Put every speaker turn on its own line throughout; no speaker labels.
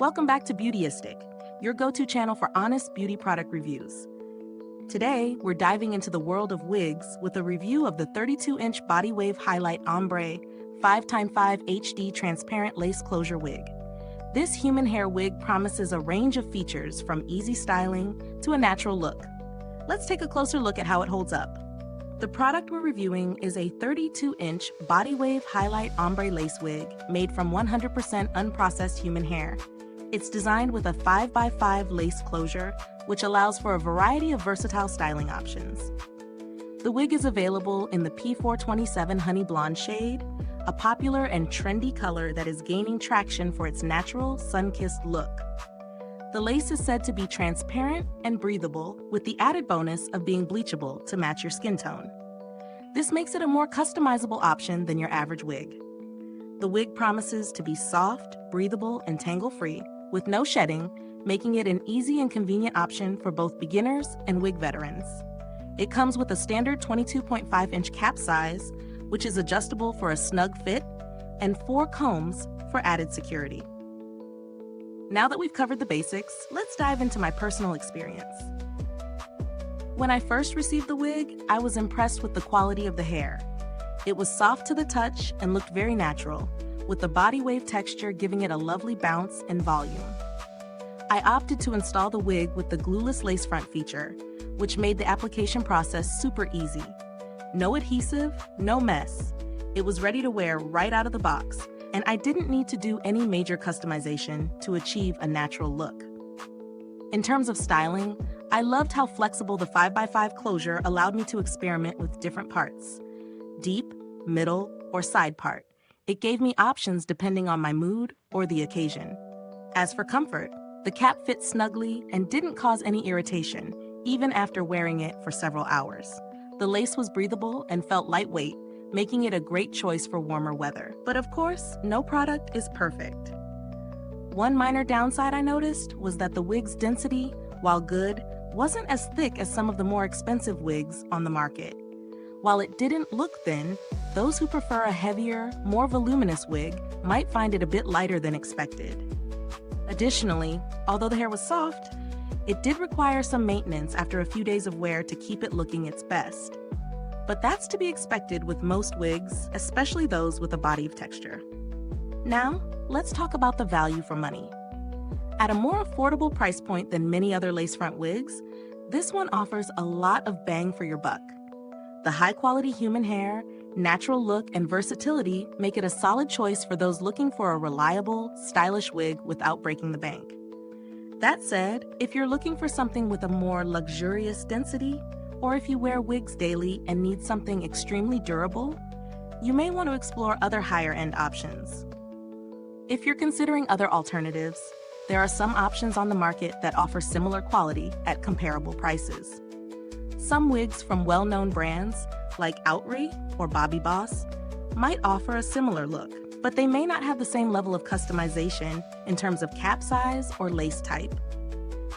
Welcome back to Beautyistic, your go-to channel for honest beauty product reviews. Today, we're diving into the world of wigs with a review of the 32-inch Body Wave Highlight Ombre 5x5 HD Transparent Lace Closure Wig. This human hair wig promises a range of features from easy styling to a natural look. Let's take a closer look at how it holds up. The product we're reviewing is a 32-inch Body Wave Highlight Ombre Lace Wig made from 100% unprocessed human hair. It's designed with a 5x5 lace closure, which allows for a variety of versatile styling options. The wig is available in the P427 Honey Blonde shade, a popular and trendy color that is gaining traction for its natural, sun-kissed look. The lace is said to be transparent and breathable, with the added bonus of being bleachable to match your skin tone. This makes it a more customizable option than your average wig. The wig promises to be soft, breathable, and tangle-free, with no shedding, making it an easy and convenient option for both beginners and wig veterans. It comes with a standard 22.5-inch cap size, which is adjustable for a snug fit, and 4 combs for added security. Now that we've covered the basics, let's dive into my personal experience. When I first received the wig, I was impressed with the quality of the hair. It was soft to the touch and looked very natural, with the body wave texture giving it a lovely bounce and volume. I opted to install the wig with the Glueless lace front feature, which made the application process super easy. No adhesive, no mess. It was ready to wear right out of the box, and I didn't need to do any major customization to achieve a natural look. In terms of styling, I loved how flexible the 5x5 closure allowed me to experiment with different parts. Deep, middle, or side part. It gave me options depending on my mood or the occasion. As for comfort, the cap fit snugly and didn't cause any irritation, even after wearing it for several hours. The lace was breathable and felt lightweight, making it a great choice for warmer weather. But of course, no product is perfect. One minor downside I noticed was that the wig's density, while good, wasn't as thick as some of the more expensive wigs on the market. While it didn't look thin, those who prefer a heavier, more voluminous wig might find it a bit lighter than expected. Additionally, although the hair was soft, it did require some maintenance after a few days of wear to keep it looking its best. But that's to be expected with most wigs, especially those with a body of texture. Now, let's talk about the value for money. At a more affordable price point than many other lace front wigs, this one offers a lot of bang for your buck. The high-quality human hair, natural look, and versatility make it a solid choice for those looking for a reliable, stylish wig without breaking the bank. That said, if you're looking for something with a more luxurious density, or if you wear wigs daily and need something extremely durable, you may want to explore other higher-end options. If you're considering other alternatives, there are some options on the market that offer similar quality at comparable prices. Some wigs from well-known brands, like Outre or Bobby Boss, might offer a similar look, but they may not have the same level of customization in terms of cap size or lace type.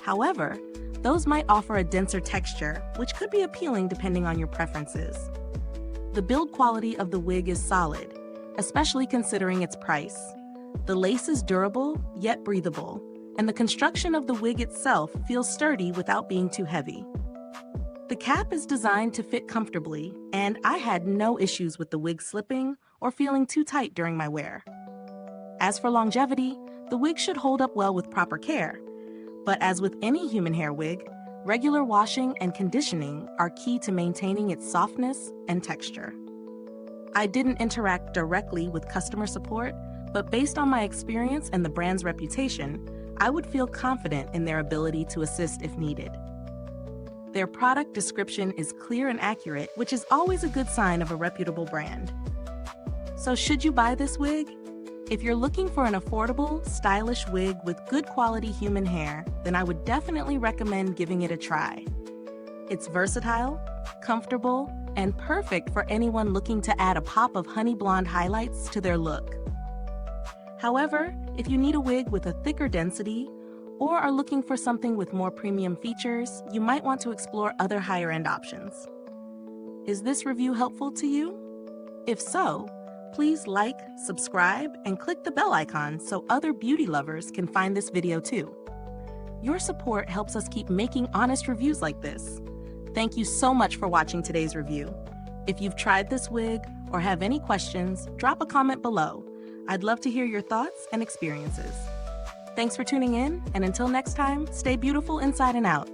However, those might offer a denser texture, which could be appealing depending on your preferences. The build quality of the wig is solid, especially considering its price. The lace is durable, yet breathable, and the construction of the wig itself feels sturdy without being too heavy. The cap is designed to fit comfortably, and I had no issues with the wig slipping or feeling too tight during my wear. As for longevity, the wig should hold up well with proper care. But as with any human hair wig, regular washing and conditioning are key to maintaining its softness and texture. I didn't interact directly with customer support, but based on my experience and the brand's reputation, I would feel confident in their ability to assist if needed. Their product description is clear and accurate, which is always a good sign of a reputable brand. So should you buy this wig? If you're looking for an affordable, stylish wig with good quality human hair, then I would definitely recommend giving it a try. It's versatile, comfortable, and perfect for anyone looking to add a pop of honey blonde highlights to their look. However, if you need a wig with a thicker density, or are looking for something with more premium features, you might want to explore other higher-end options. Is this review helpful to you? If so, Please like, subscribe, and click the bell icon so other beauty lovers can find this video too. Your support helps us keep making honest reviews like this. Thank you so much for watching today's review. If you've tried this wig or have any questions, drop a comment below. I'd love to hear your thoughts and experiences. Thanks for tuning in, and until next time, stay beautiful inside and out.